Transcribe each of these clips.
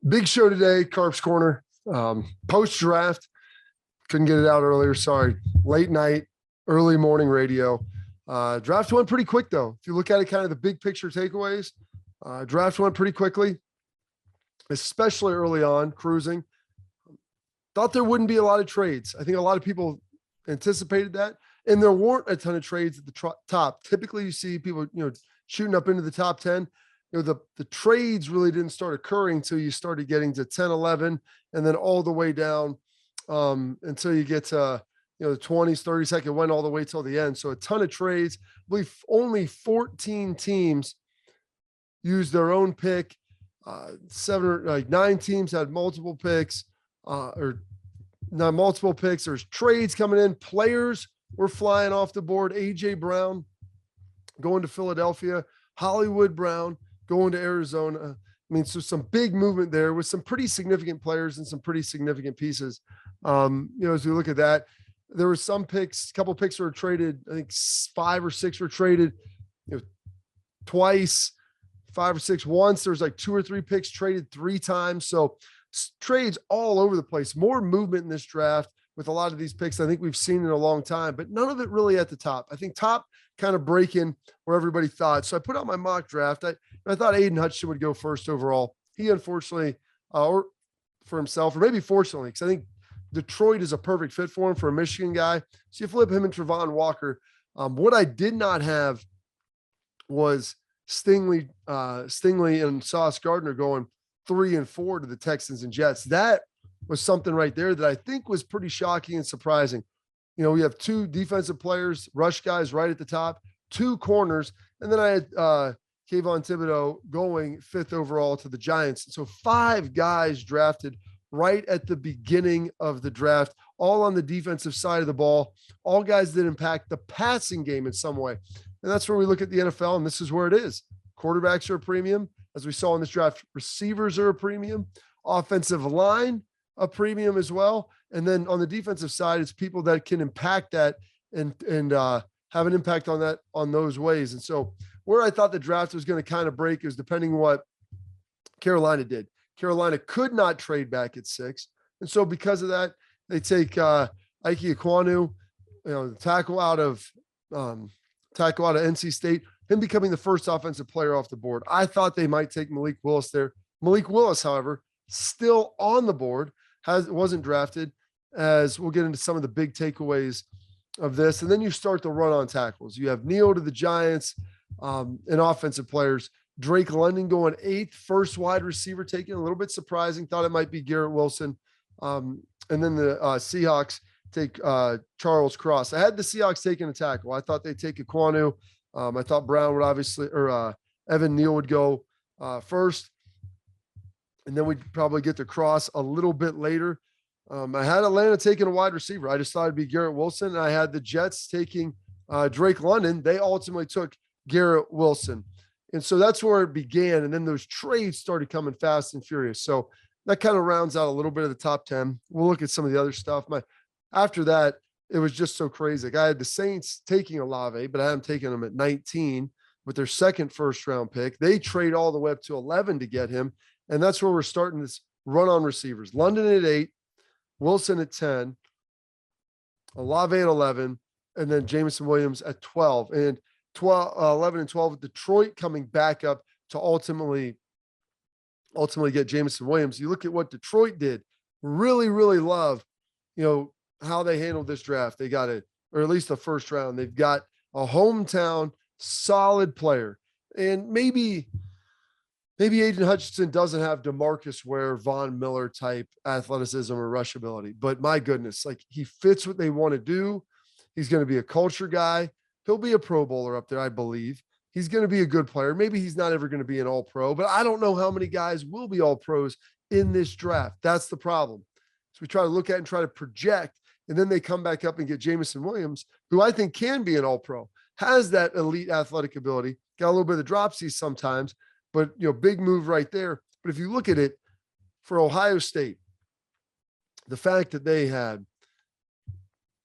Big show today, Carps Corner. Post draft, couldn't get it out earlier. Sorry. Late night, early morning radio. Draft went pretty quick though. If you look at it, kind of the big picture takeaways, draft went pretty quickly, especially early on, cruising. Thought there wouldn't be a lot of trades. I think a lot of people anticipated that, and there weren't a ton of trades at the top. Typically, you see people, shooting up into the top 10. The trades really didn't start occurring until you started getting to 10, 11, and then all the way down until you get to, the 20s, 30-second, went all the way till the end. So a ton of trades. I believe only 14 teams used their own pick. 9 teams had multiple picks, or not multiple picks. There's trades coming in. Players were flying off the board. A.J. Brown going to Philadelphia. Hollywood Brown going to Arizona. I mean, so some big movement there with some pretty significant players and some pretty significant pieces. As we look at that, there were some picks, a couple picks were traded. I think 5 or 6 were traded, twice, 5 or 6 once. There's like 2 or 3 picks traded 3 times. So trades all over the place. More movement in this draft with a lot of these picks I think we've seen in a long time, but none of it really at the top. I think top kind of breaking where everybody thought. So I put out my mock draft. I thought Aiden Hutchinson would go first overall. He unfortunately, or for himself, or maybe fortunately, because I think Detroit is a perfect fit for him, for a Michigan guy. So you flip him and Travon Walker. What I did not have was Stingley and Sauce Gardner going 3 and 4 to the Texans and Jets. That was something right there that I think was pretty shocking and surprising. We have 2 defensive players, rush guys right at the top, 2 corners, and then I had Kayvon Thibodeau going 5th overall to the Giants. So 5 guys drafted right at the beginning of the draft, all on the defensive side of the ball, all guys that impact the passing game in some way. And that's where we look at the NFL, and this is where it is. Quarterbacks are a premium, as we saw in this draft. Receivers are a premium, offensive line a premium as well. And then on the defensive side, it's people that can impact that and have an impact on that, on those ways. And so where I thought the draft was going to kind of break is depending what Carolina did. Carolina could not trade back at 6. And so because of that, they take Ike Ekwonu, the tackle out of NC State, him becoming the first offensive player off the board. I thought they might take Malik Willis there. Malik Willis, however, still on the board, wasn't drafted, as we'll get into some of the big takeaways of this. And then you start the run on tackles. You have Neal to the Giants and offensive players. Drake London going 8th, first wide receiver taken, a little bit surprising. Thought it might be Garrett Wilson. And then the Seahawks take Charles Cross. I had the Seahawks taking a tackle. I thought they'd take Ekwonu. I thought Brown would obviously, or Evan Neal would go first. And then we'd probably get to Cross a little bit later. I had Atlanta taking a wide receiver. I just thought it'd be Garrett Wilson. And I had the Jets taking Drake London. They ultimately took Garrett Wilson. And so that's where it began. And then those trades started coming fast and furious. So that kind of rounds out a little bit of the top 10. We'll look at some of the other stuff. After that, it was just so crazy. Like I had the Saints taking Olave, but I had them taking him at 19 with their second first-round pick. They trade all the way up to 11 to get him. And that's where we're starting this run on receivers. London at 8, Wilson at 10, Olave at 11, and then Jameson Williams at 12. And 11 and 12 with Detroit coming back up to ultimately get Jameson Williams. You look at what Detroit did. Really, really love, how they handled this draft. They got it, or at least the first round. They've got a hometown solid player. And maybe Aiden Hutchinson doesn't have DeMarcus Ware, Von Miller type athleticism or rush ability, but my goodness, like he fits what they want to do. He's going to be a culture guy. He'll be a Pro Bowler up there, I believe. He's going to be a good player. Maybe he's not ever going to be an all-pro, but I don't know how many guys will be all-pros in this draft. That's the problem. So we try to look at and try to project, and then they come back up and get Jameson Williams, who I think can be an all-pro, has that elite athletic ability, got a little bit of dropsies sometimes, but, big move right there. But if you look at it for Ohio State, the fact that they had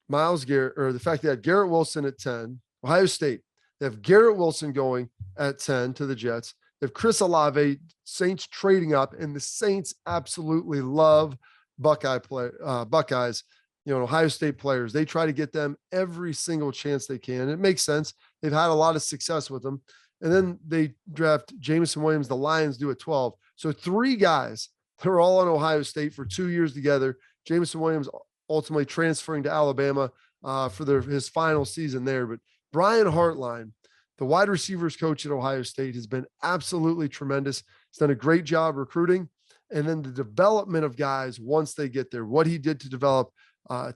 the fact they had Garrett Wilson at 10, Ohio State, they have Garrett Wilson going at 10 to the Jets. They have Chris Olave, Saints trading up, and the Saints absolutely love Buckeyes, Ohio State players. They try to get them every single chance they can. It makes sense. They've had a lot of success with them. And then they draft Jameson Williams. The Lions do at 12. So 3 guys, they're all on Ohio State for 2 years together. Jameson Williams ultimately transferring to Alabama for his final season there. But Brian Hartline, the wide receivers coach at Ohio State, has been absolutely tremendous. He's done a great job recruiting. And then the development of guys once they get there, what he did to develop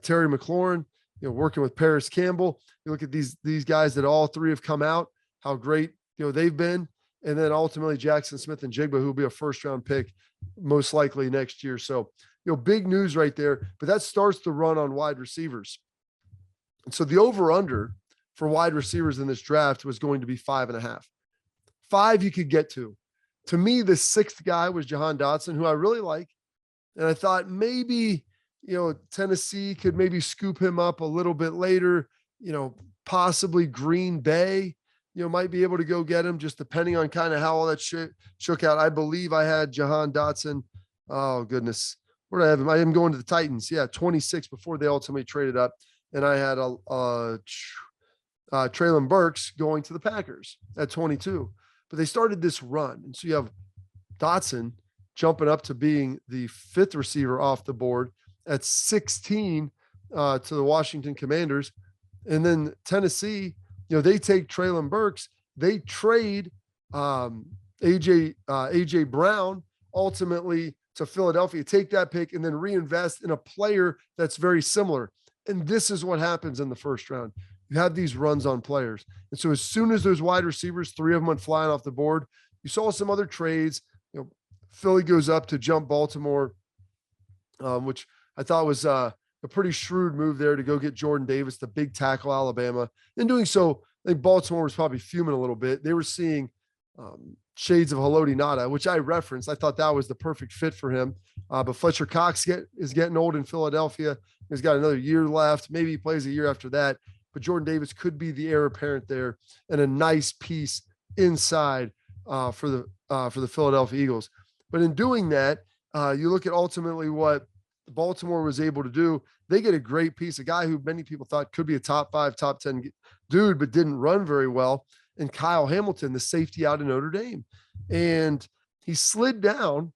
Terry McLaurin, working with Paris Campbell. You look at these guys that all 3 have come out, how great, they've been. And then ultimately Jackson Smith and Jigba, who will be a first-round pick most likely next year. So, big news right there. But that starts the run on wide receivers. And so the over-under for wide receivers in this draft was going to be 5.5. 5 you could get to. To me, the 6th guy was Jahan Dotson, who I really like. And I thought maybe, Tennessee could maybe scoop him up a little bit later, possibly Green Bay, might be able to go get him, just depending on kind of how all that shook out. I believe I had Jahan Dotson. Oh, goodness. Where did I have him? I am going to the Titans. Yeah, 26 before they ultimately traded up. And I had Treylon Burks going to the Packers at 22. But they started this run. And so you have Dotson jumping up to being the 5th receiver off the board at 16 to the Washington Commanders. And then Tennessee, they take Treylon Burks. They trade A.J. Brown ultimately to Philadelphia, take that pick, and then reinvest in a player that's very similar. And this is what happens in the first round. You have these runs on players. And so as soon as those wide receivers, 3 of them went flying off the board, you saw some other trades. Philly goes up to jump Baltimore, which I thought was a pretty shrewd move there to go get Jordan Davis, the big tackle, Alabama. In doing so, I think Baltimore was probably fuming a little bit. They were seeing shades of Haloti Ngata, which I referenced. I thought that was the perfect fit for him. But Fletcher Cox is getting old in Philadelphia. He's got another year left. Maybe he plays a year after that. But Jordan Davis could be the heir apparent there and a nice piece inside for the Philadelphia Eagles. But in doing that, you look at ultimately what Baltimore was able to do. They get a great piece, a guy who many people thought could be a top 5, top 10 dude, but didn't run very well. And Kyle Hamilton, the safety out of Notre Dame. And he slid down.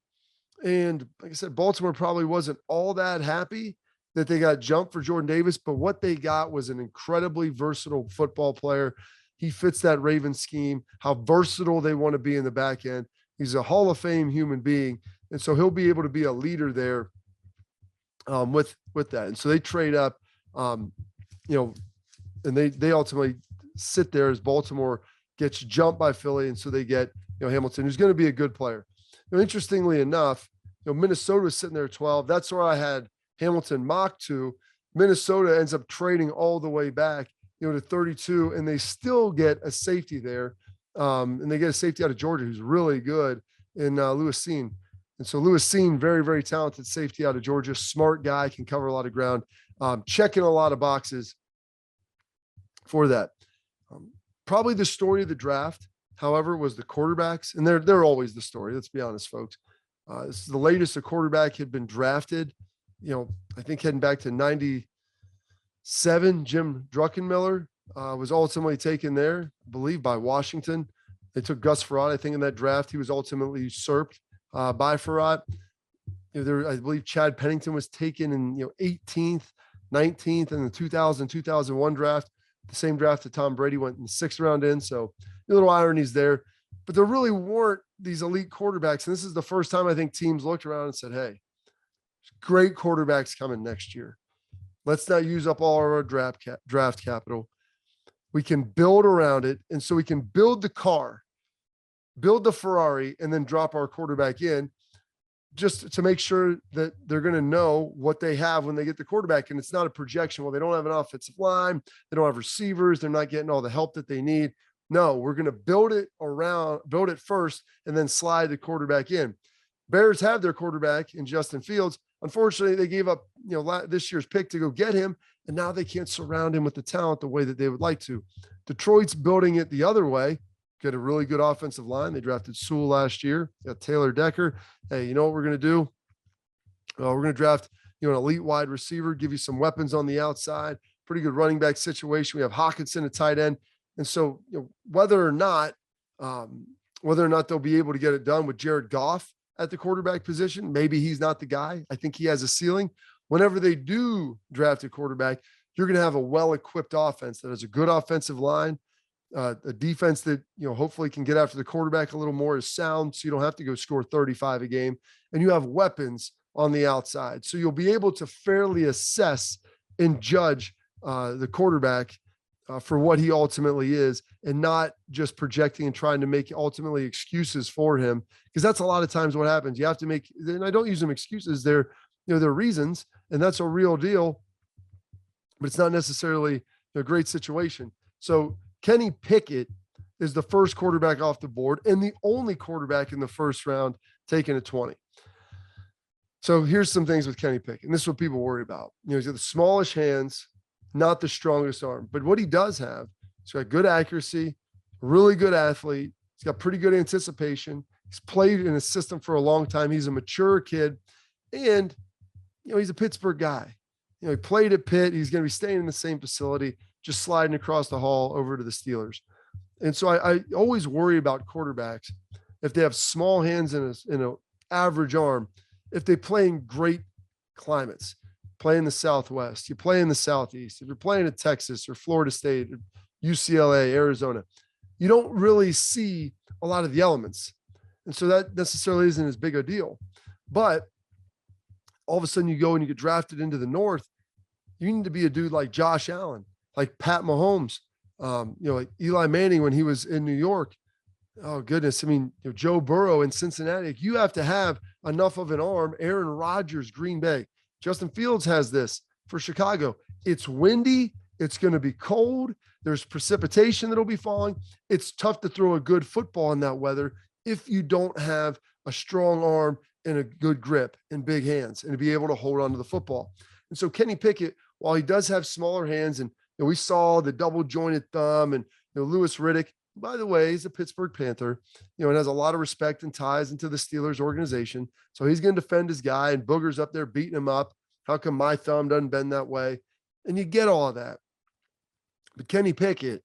And like I said, Baltimore probably wasn't all that happy that they got jumped for Jordan Davis, but what they got was an incredibly versatile football player. He fits that Ravens scheme, how versatile they want to be in the back end. He's a Hall of Fame human being. And so he'll be able to be a leader there with that. And so they trade up, and they ultimately sit there as Baltimore gets jumped by Philly. And so they get, Hamilton, who's going to be a good player. Interestingly enough, Minnesota was sitting there at 12. That's where I had Hamilton mocked to. Minnesota ends up trading all the way back, to 32, and they still get a safety there. And they get a safety out of Georgia who's really good in Lewis Seen. And so Lewis Seen, very, very talented safety out of Georgia, smart guy, can cover a lot of ground, checking a lot of boxes for that. Probably the story of the draft, however, was the quarterbacks. And they're always the story. Let's be honest, folks. This is the latest a quarterback had been drafted. I think heading back to 97, Jim Druckenmiller was ultimately taken there, I believe, by Washington. They took Gus Frerotte, I think, in that draft. He was ultimately usurped by Frerotte. I believe Chad Pennington was taken in 18th, 19th in the 2001 draft. The same draft that Tom Brady went in the 6th round in. So a little ironies there. But there really weren't these elite quarterbacks. And this is the first time I think teams looked around and said, hey, great quarterbacks coming next year. Let's not use up all our draft capital. We can build around it. And so we can build the car, build the Ferrari, and then drop our quarterback in just to make sure that they're going to know what they have when they get the quarterback. And it's not a projection. Well, they don't have an offensive line. They don't have receivers. They're not getting all the help that they need. No, we're going to build it first, and then slide the quarterback in. Bears have their quarterback in Justin Fields. Unfortunately, they gave up, this year's pick to go get him, and now they can't surround him with the talent the way that they would like to. Detroit's building it the other way. get a really good offensive line. They drafted Sewell last year. Got Taylor Decker. Hey, you know what we're going to do? We're going to draft, an elite wide receiver, give you some weapons on the outside, pretty good running back situation. We have Hawkinson at tight end. And so, whether or not they'll be able to get it done with Jared Goff at the quarterback position, maybe he's not the guy. I think he has a ceiling. Whenever they do draft a quarterback, you're going to have a well-equipped offense that has a good offensive line, a defense that, hopefully can get after the quarterback a little more, is sound, so you don't have to go score 35 a game, and you have weapons on the outside. So you'll be able to fairly assess and judge the quarterback for what he ultimately is, and not just projecting and trying to make ultimately excuses for him. Because that's a lot of times what happens. You have to make, and I don't use them excuses. They're reasons, and that's a real deal, but it's not necessarily a great situation. So Kenny Pickett is the first quarterback off the board and the only quarterback in the first round taken at 20. So here's some things with Kenny Pickett, and this is what people worry about. He's got the smallest hands, not the strongest arm, but what he does have, he's got good accuracy, really good athlete. He's got pretty good anticipation. He's played in a system for a long time. He's a mature kid, and he's a Pittsburgh guy. He played at Pitt. He's going to be staying in the same facility, just sliding across the hall over to the Steelers. And so I always worry about quarterbacks if they have small hands and an average arm. If they play in great climates, play in the Southwest, you play in the Southeast, if you're playing at Texas or Florida State, or UCLA, Arizona, you don't really see a lot of the elements. And so that necessarily isn't as big a deal. But all of a sudden you go and you get drafted into the North, you need to be a dude like Josh Allen, like Pat Mahomes, like Eli Manning when he was in New York. Oh goodness. I mean, Joe Burrow in Cincinnati, you have to have enough of an arm. Aaron Rodgers, Green Bay. Justin Fields has this for Chicago. It's windy. It's going to be cold. There's precipitation that'll be falling. It's tough to throw a good football in that weather if you don't have a strong arm and a good grip and big hands and to be able to hold on to the football. And so Kenny Pickett, while he does have smaller hands, and we saw the double jointed thumb, and Louis Riddick, by the way, he's a Pittsburgh Panther, and has a lot of respect and ties into the Steelers organization. So he's going to defend his guy, and Booger's up there beating him up. How come my thumb doesn't bend that way? And you get all of that. But Kenny Pickett,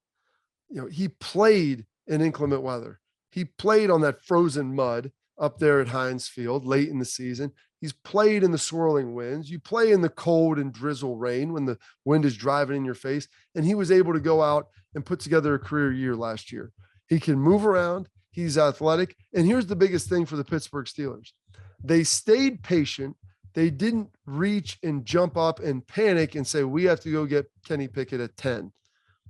he played in inclement weather. He played on that frozen mud up there at Heinz Field late in the season. He's played in the swirling winds. You play in the cold and drizzle rain when the wind is driving in your face. And he was able to go out and put together a career year last year. He can move around. He's athletic. And here's the biggest thing for the Pittsburgh Steelers. They stayed patient. They didn't reach and jump up and panic and say, we have to go get Kenny Pickett at 10.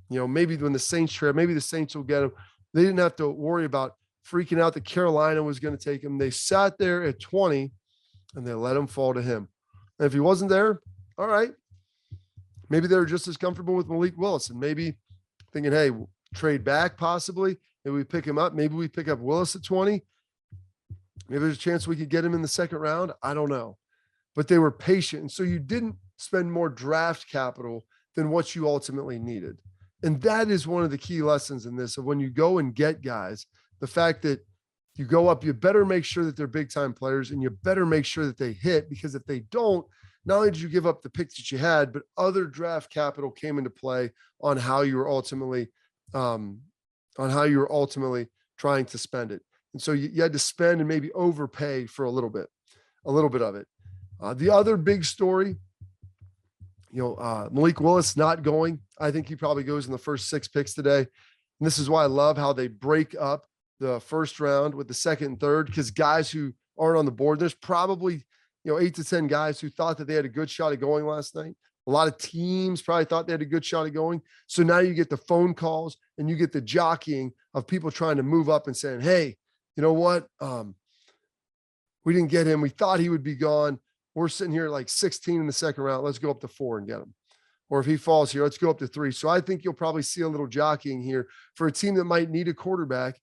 Maybe when the Saints trade, maybe the Saints will get him. They didn't have to worry about freaking out that Carolina was going to take him. They sat there at 20 and they let him fall to him. And if he wasn't there, all right, maybe they were just as comfortable with Malik Willis and maybe thinking, hey, we'll trade back possibly. Maybe we pick him up. Maybe we pick up Willis at 20. Maybe there's a chance we could get him in the second round. I don't know. But they were patient. And so you didn't spend more draft capital than what you ultimately needed. And that is one of the key lessons in this, of when you go and get guys, the fact that you go up, you better make sure that they're big time players, and you better make sure that they hit, because if they don't, not only did you give up the picks that you had, but other draft capital came into play on how you were ultimately trying to spend it. And so you had to spend and maybe overpay for a little bit of it. The other big story, Malik Willis not going. I think he probably goes in the first 6 picks today. And this is why I love how they break up the first round with the second and third, because guys who aren't on the board, there's probably, 8 to 10 guys who thought that they had a good shot at going last night. A lot of teams probably thought they had a good shot at going. So now you get the phone calls and you get the jockeying of people trying to move up and saying, hey, you know what? We didn't get him. We thought he would be gone. We're sitting here like 16 in the second round. Let's go up to 4 and get him. Or if he falls here, let's go up to 3. So I think you'll probably see a little jockeying here for a team that might need a quarterback,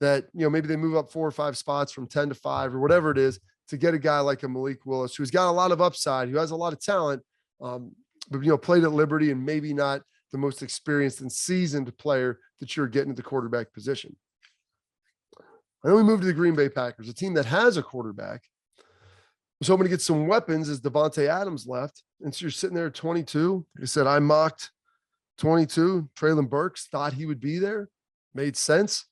that, maybe they move up 4 or 5 spots from 10 to 5 or whatever it is to get a guy like a Malik Willis, who's got a lot of upside, who has a lot of talent, but, played at Liberty and maybe not the most experienced and seasoned player that you're getting at the quarterback position. And then we move to the Green Bay Packers, a team that has a quarterback. Was hoping to get some weapons as Devontae Adams left. And so you're sitting there at 22. Like I said, I mocked 22. Traylon Burks, thought he would be there. Made sense.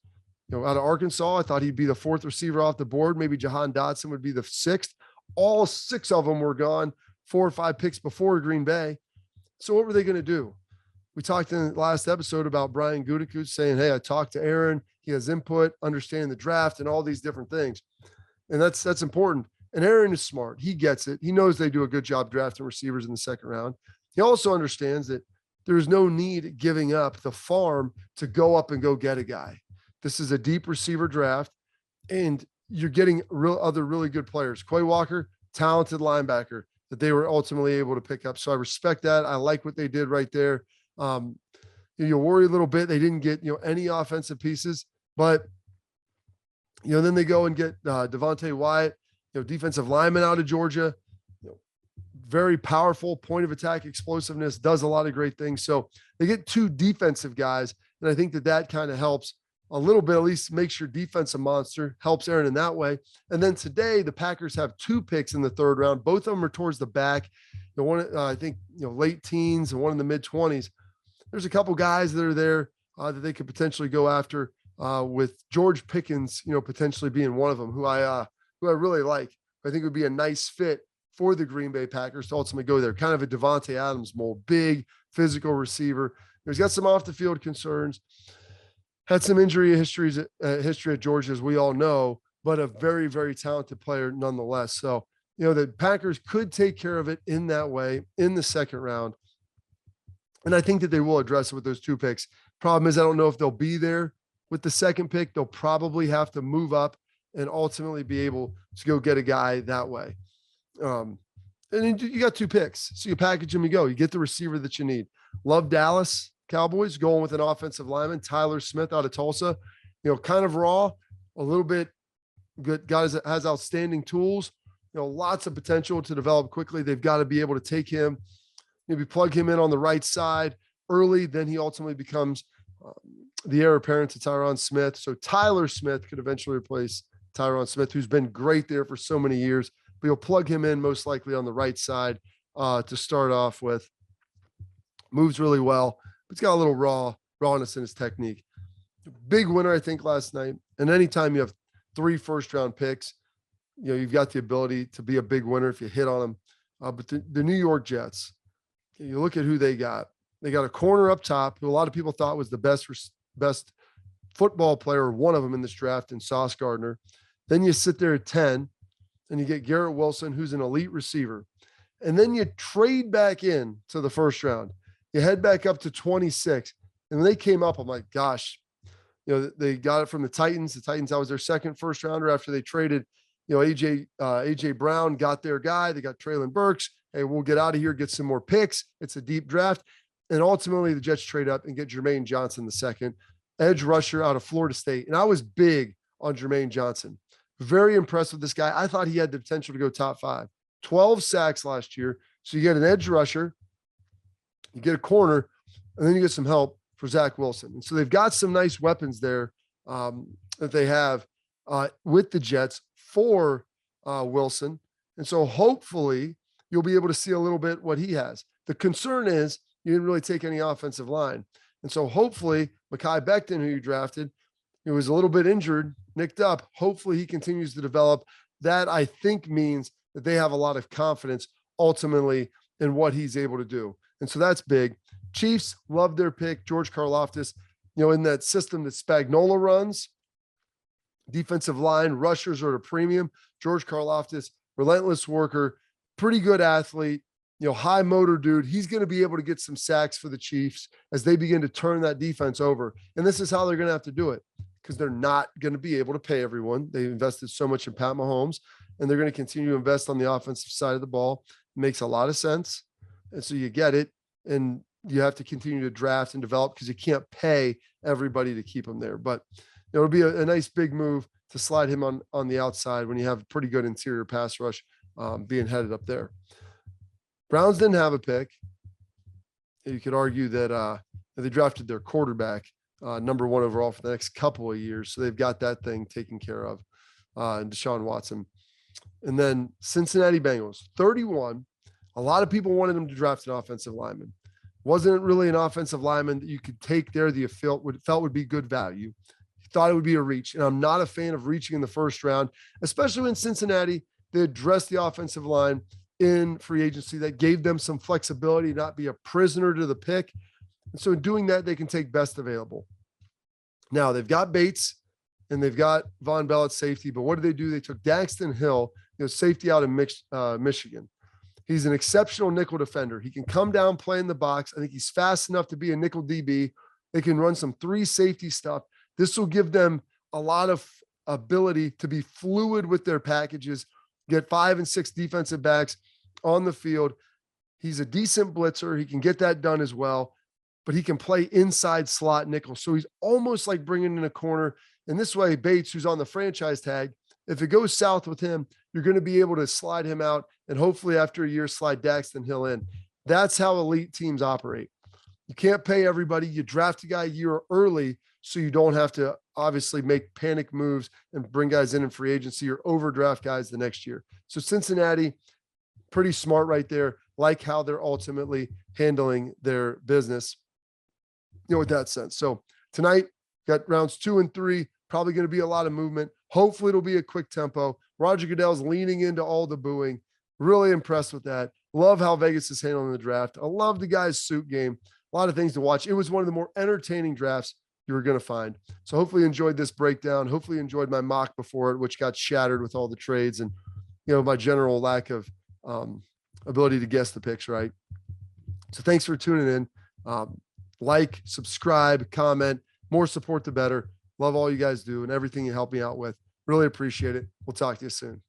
Out of Arkansas, I thought he'd be the 4th receiver off the board. Maybe Jahan Dotson would be the 6th. All 6 of them were gone 4 or 5 picks before Green Bay. So what were they going to do? We talked in the last episode about Brian Gutekunst saying, hey, I talked to Aaron. He has input, understanding the draft and all these different things. And that's important. And Aaron is smart. He gets it. He knows they do a good job drafting receivers in the second round. He also understands that there's no need giving up the farm to go up and go get a guy. This is a deep receiver draft, and you're getting other really good players. Quay Walker, talented linebacker that they were ultimately able to pick up. So I respect that. I like what they did right there. You worry a little bit. They didn't get, any offensive pieces, but, then they go and get Devontae Wyatt, defensive lineman out of Georgia, very powerful point of attack explosiveness, does a lot of great things. So they get 2 defensive guys. And I think that kind of helps a little bit, at least makes your defense a monster, helps Aaron in that way. And then today the Packers have 2 picks in the 3rd round. Both of them are towards the back. The one, I think, late teens and one in the mid 20s. There's a couple guys that are there that they could potentially go after with George Pickens, potentially being one of them who I really like. I think it would be a nice fit for the Green Bay Packers to ultimately go there. Kind of a Devontae Adams mold, big physical receiver. He's got some off the field concerns, had some injury history at Georgia, as we all know, but a very, very talented player nonetheless. So, the Packers could take care of it in that way in the 2nd round. And I think that they will address it with those 2 picks. Problem is, I don't know if they'll be there with the 2nd pick. They'll probably have to move up and ultimately be able to go get a guy that way. And then you got 2 picks. So you package them, you go. You get the receiver that you need. Love Dallas Cowboys going with an offensive lineman, Tyler Smith out of Tulsa. Kind of raw, a little bit good. Guy that has outstanding tools. Lots of potential to develop quickly. They've got to be able to take him, maybe plug him in on the right side early. Then he ultimately becomes the heir apparent to Tyron Smith. So Tyler Smith could eventually replace Tyron Smith, who's been great there for so many years. But you'll plug him in most likely on the right side to start off with. Moves really well, but it's got a little rawness in his technique. Big winner, I think, last night. And anytime you have 3 first-round picks, you've got the ability to be a big winner if you hit on them. But the New York Jets, you look at who they got. They got a corner up top who a lot of people thought was the best football player, one of them in this draft, in Sauce Gardner. Then you sit there at 10, and you get Garrett Wilson, who's an elite receiver. And then you trade back in to the 1st round. You head back up to 26. And when they came up, I'm like, gosh, they got it from the Titans. The Titans, that was their 2nd first rounder after they traded, AJ Brown got their guy. They got Traylon Burks. Hey, we'll get out of here, get some more picks. It's a deep draft. And ultimately the Jets trade up and get Jermaine Johnson, the 2nd edge rusher out of Florida State. And I was big on Jermaine Johnson. Very impressed with this guy. I thought he had the potential to go top 5. 12 sacks last year. So you get an edge rusher, you get a corner, and then you get some help for Zach Wilson. And so they've got some nice weapons there that they have with the Jets for Wilson. And so hopefully you'll be able to see a little bit what he has. The concern is you didn't really take any offensive line. And so hopefully Mekhi Becton, who you drafted, he was a little bit injured, nicked up. Hopefully he continues to develop. That, I think, means that they have a lot of confidence ultimately in what he's able to do. And so that's big. Chiefs love their pick, George Karlaftis, in that system that Spagnuolo runs. Defensive line, rushers are at a premium. George Karlaftis, relentless worker, pretty good athlete, high motor dude. He's going to be able to get some sacks for the Chiefs as they begin to turn that defense over. And this is how they're going to have to do it, because they're not going to be able to pay everyone. They invested so much in Pat Mahomes, and they're going to continue to invest on the offensive side of the ball. It makes a lot of sense. And so you get it, and you have to continue to draft and develop because you can't pay everybody to keep him there. But it'll be a nice big move to slide him on the outside when you have a pretty good interior pass rush being headed up there. Browns didn't have a pick. You could argue that they drafted their quarterback number one overall for the next couple of years. So they've got that thing taken care of. And Deshaun Watson. And then Cincinnati Bengals, 31. A lot of people wanted them to draft an offensive lineman. Wasn't really an offensive lineman that you could take there that you felt would be good value. Thought it would be a reach. And I'm not a fan of reaching in the first round, especially when Cincinnati, they addressed the offensive line in free agency. That gave them some flexibility, not be a prisoner to the pick. And so in doing that, they can take best available. Now they've got Bates and they've got Von Bell at safety, but what did? They took Daxton Hill, safety out of Michigan. He's an exceptional nickel defender. He can come down, play in the box. I think he's fast enough to be a nickel DB. They can run some 3 safety stuff. This will give them a lot of ability to be fluid with their packages, get 5 and 6 defensive backs on the field. He's a decent blitzer. He can get that done as well, but he can play inside slot nickel. So he's almost like bringing in a corner. And this way, Bates, who's on the franchise tag, if it goes south with him, you're going to be able to slide him out and hopefully after a year slide Daxton Hill in. That's how elite teams operate. You can't pay everybody. You draft a guy a year early so you don't have to obviously make panic moves and bring guys in free agency or overdraft guys the next year. So Cincinnati, pretty smart right there, like how they're ultimately handling their business, with that sense. So tonight, got rounds 2 and 3, probably going to be a lot of movement. Hopefully it'll be a quick tempo. Roger Goodell's leaning into all the booing. Really impressed with that. Love how Vegas is handling the draft. I love the guys' suit game. A lot of things to watch. It was one of the more entertaining drafts you were going to find. So hopefully you enjoyed this breakdown. Hopefully you enjoyed my mock before it, which got shattered with all the trades and, my general lack of ability to guess the picks right. So thanks for tuning in. Like, subscribe, comment, more support the better. Love all you guys do and everything you help me out with. Really appreciate it. We'll talk to you soon.